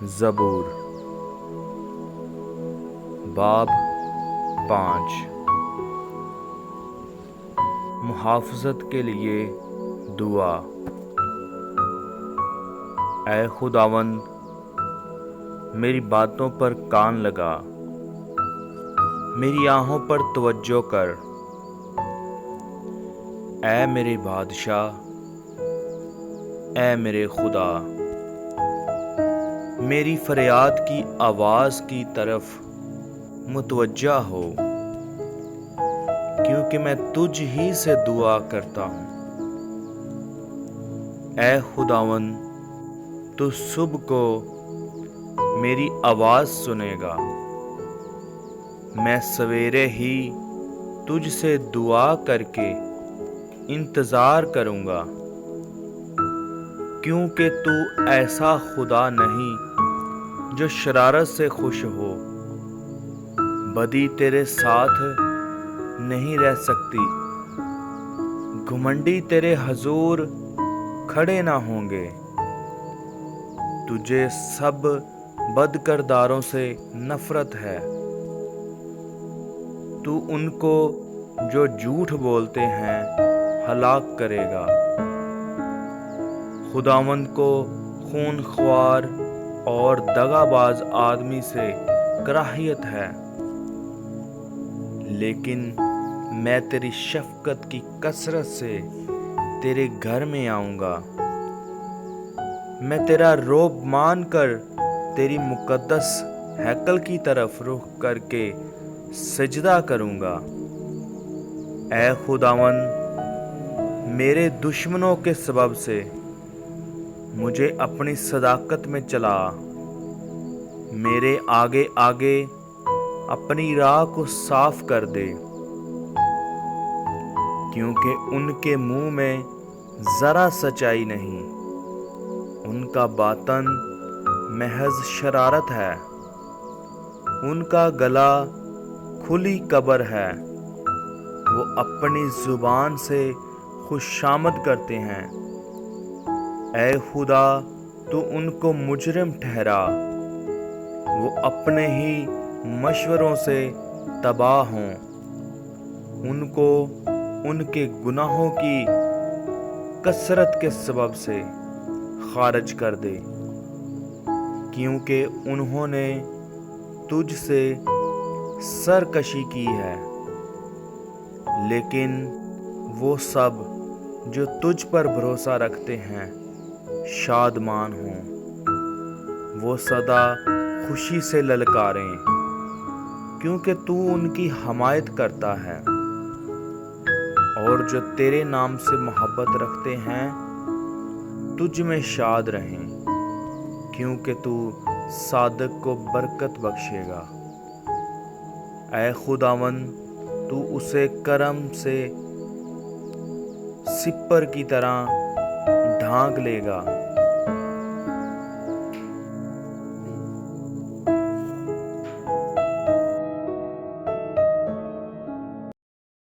زبور باب 5 محافظت کے لیے دعا۔ اے خداوند، میری باتوں پر کان لگا، میری آہوں پر توجہ کر۔ اے میرے بادشاہ، اے میرے خدا، میری فریاد کی آواز کی طرف متوجہ ہو، کیونکہ میں تجھ ہی سے دعا کرتا ہوں۔ اے خداوند، تو صبح کو میری آواز سنے گا، میں سویرے ہی تجھ سے دعا کر کے انتظار کروں گا، کیونکہ تو ایسا خدا نہیں جو شرارت سے خوش ہو، بدی تیرے ساتھ نہیں رہ سکتی، گھمنڈی تیرے حضور کھڑے نہ ہوں گے۔ تجھے سب بد کرداروں سے نفرت ہے، تو ان کو جو جھوٹ بولتے ہیں ہلاک کرے گا۔ خداوند کو خون خوار اور دغا باز آدمی سے کراہیت ہے، لیکن میں تیری شفقت کی کثرت سے تیرے گھر میں آؤں گا، میں تیرا روب مان کر تیری مقدس ہیکل کی طرف رخ کر کے سجدہ کروں گا۔ اے خداوند، میرے دشمنوں کے سبب سے مجھے اپنی صداقت میں چلا، میرے آگے آگے اپنی راہ کو صاف کر دے، کیونکہ ان کے منہ میں ذرا سچائی نہیں، ان کا باطن محض شرارت ہے، ان کا گلا کھلی قبر ہے، وہ اپنی زبان سے خوشامد کرتے ہیں۔ اے خدا، تو ان کو مجرم ٹھہرا، وہ اپنے ہی مشوروں سے تباہ ہوں، ان کو ان کے گناہوں کی کثرت کے سبب سے خارج کر دے، کیونکہ انہوں نے تجھ سے سرکشی کی ہے۔ لیکن وہ سب جو تجھ پر بھروسہ رکھتے ہیں شادمان ہوں، وہ سدا خوشی سے للکاریں، کیونکہ تو ان کی حمایت کرتا ہے، اور جو تیرے نام سے محبت رکھتے ہیں تجھ میں شاد رہیں، کیونکہ تو صادق کو برکت بخشے گا۔ اے خداوند، تو اسے کرم سے سپر کی طرح ڈھانک لے گا،